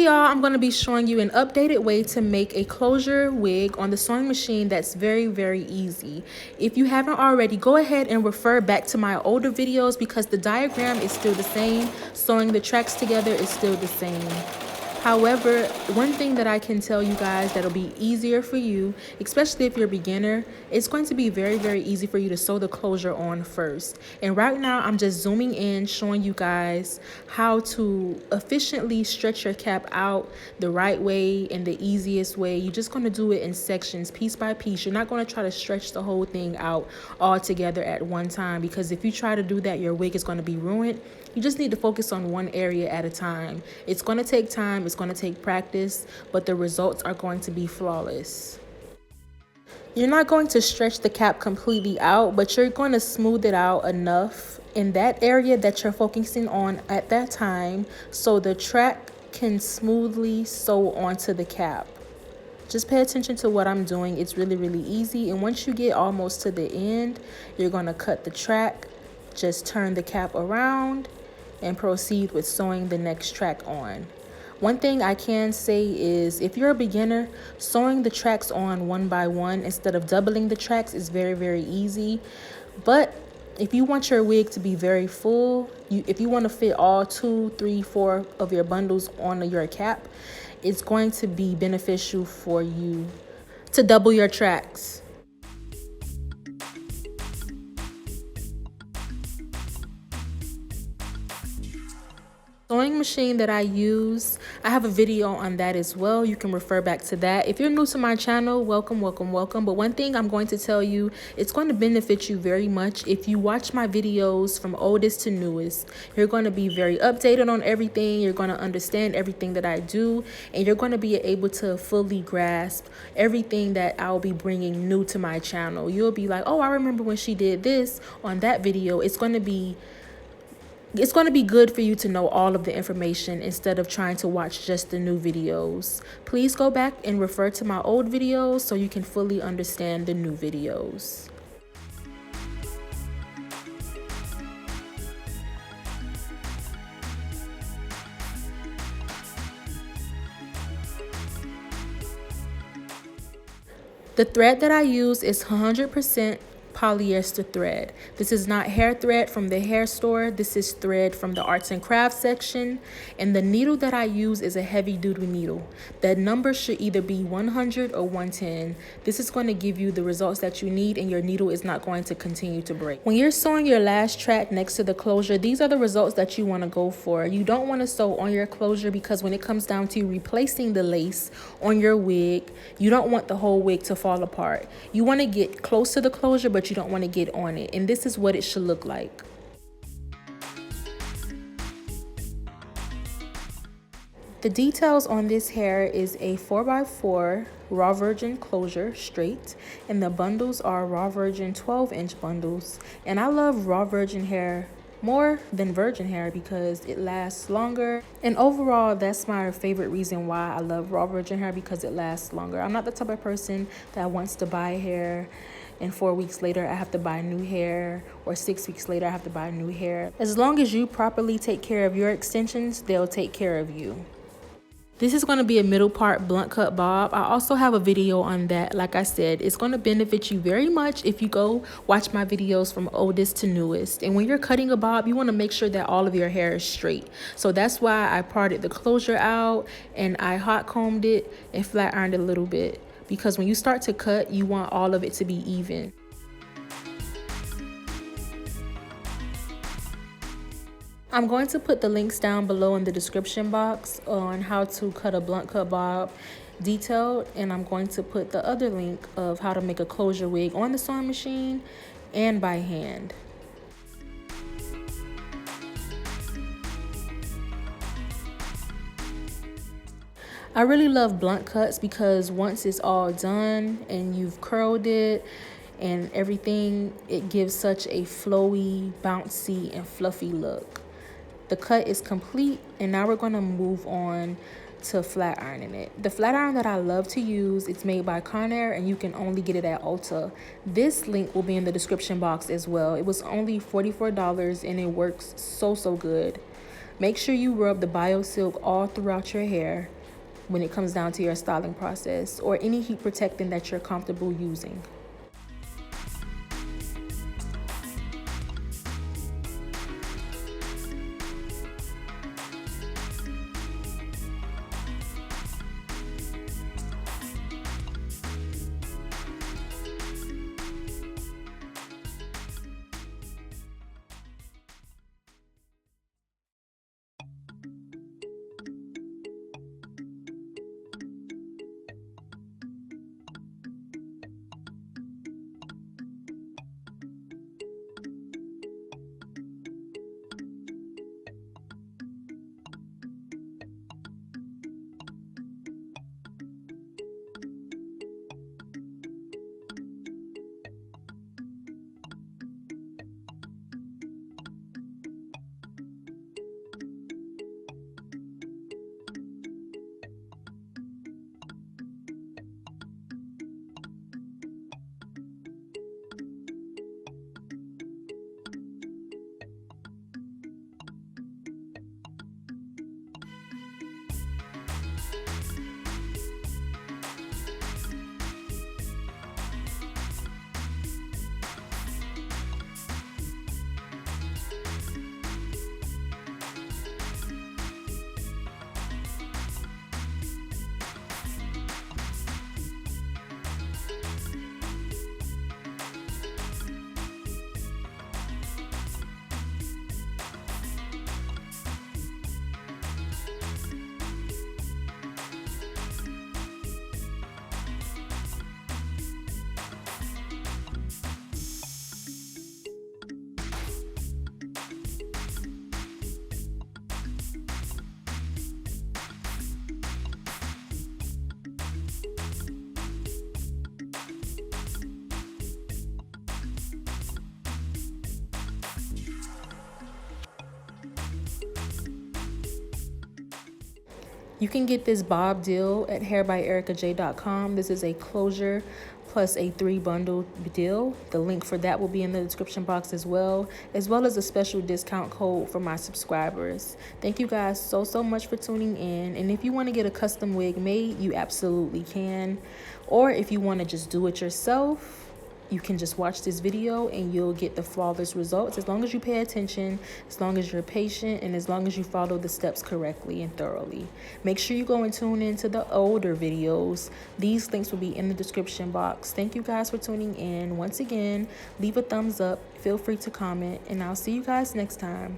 y'all, I'm going to be showing you an updated way to make a closure wig on the sewing machine that's very easy. If you haven't already, go ahead and refer back to my older videos because the diagram is still the same. Sewing the tracks together is still the same. However, one thing that I can tell you guys that'll be easier for you, especially if you're a beginner, it's going to be very easy for you to sew the closure on first. And right now I'm just zooming in, showing you guys how to efficiently stretch your cap out the right way and the easiest way. You're just going to do it in sections, piece by piece. You're not going to try to stretch the whole thing out all together at one time, because if you try to do that, your wig is going to be ruined. You just need to focus on one area at a time. It's going to take time, it's going to take practice, but the results are going to be flawless. You're not going to stretch the cap completely out, but you're going to smooth it out enough in that area that you're focusing on at that time so the track can smoothly sew onto the cap. Just pay attention to what I'm doing. It's really easy, and once you get almost to the end, you're going to cut the track, just turn the cap around, and proceed with sewing the next track on. One thing I can say is if you're a beginner, sewing the tracks on one by one instead of doubling the tracks is very easy. But if you want your wig to be very full, if you want to fit all 2, 3, 4 of your bundles on your cap, it's going to be beneficial for you to double your tracks. Sewing machine that I use, I have a video on that as well. You can refer back to that. If you're new to my channel, welcome. But one thing I'm going to tell you, it's going to benefit you very much if you watch my videos from oldest to newest. You're going to be very updated on everything. You're going to understand everything that I do, and you're going to be able to fully grasp everything that I'll be bringing new to my channel. You'll be like, oh, I remember when she did this on that video. It's going to be good for you to know all of the information instead of trying to watch just the new videos. Please go back and refer to my old videos so you can fully understand the new videos. The thread that I use is 100% polyester thread. This is not hair thread from the hair store. This is thread from the arts and crafts section, and the needle that I use is a heavy duty needle. The number should either be 100 or 110. This is going to give you the results that you need, and your needle is not going to continue to break. When you're sewing your last track next to the closure, these are the results that you want to go for. You don't want to sew on your closure because when it comes down to replacing the lace on your wig, you don't want the whole wig to fall apart. You want to get close to the closure, but you don't want to get on it, and this is what it should look like. The details on this hair is a 4x4 raw virgin closure straight, and the bundles are raw virgin 12-inch bundles. And I love raw virgin hair more than virgin hair because it lasts longer, and overall that's my favorite reason why I love raw virgin hair, because it lasts longer. I'm not the type of person that wants to buy hair and 4 weeks later I have to buy new hair, or 6 weeks later I have to buy new hair. As long as you properly take care of your extensions, they'll take care of you. This is going to be a middle part blunt cut bob. I also have a video on that. Like I said, it's going to benefit you very much if you go watch my videos from oldest to newest. And when you're cutting a bob, you want to make sure that all of your hair is straight. So that's why I parted the closure out and I hot combed it and flat ironed it a little bit. Because when you start to cut, you want all of it to be even. I'm going to put the links down below in the description box on how to cut a blunt cut bob detailed, and I'm going to put the other link of how to make a closure wig on the sewing machine and by hand. I really love blunt cuts because once it's all done and you've curled it and everything, it gives such a flowy, bouncy, and fluffy look. The cut is complete, and now we're going to move on to flat ironing it. The flat iron that I love to use, it's made by Conair, and you can only get it at Ulta. This link will be in the description box as well. It was only $44 and it works so good. Make sure you rub the BioSilk all throughout your hair. when it comes down to your styling process, or any heat protectant that you're comfortable using. You can get this bob deal at hairbyerickaJ.com. This is a closure plus a 3-bundle deal. The link for that will be in the description box as well as a special discount code for my subscribers. Thank you guys so much for tuning in. And if you want to get a custom wig made, you absolutely can. Or if you want to just do it yourself, you can just watch this video and you'll get the flawless results, as long as you pay attention, as long as you're patient, and as long as you follow the steps correctly and thoroughly. Make sure you go and tune into the older videos. These links will be in the description box. Thank you guys for tuning in. Once again, leave a thumbs up, feel free to comment, and I'll see you guys next time.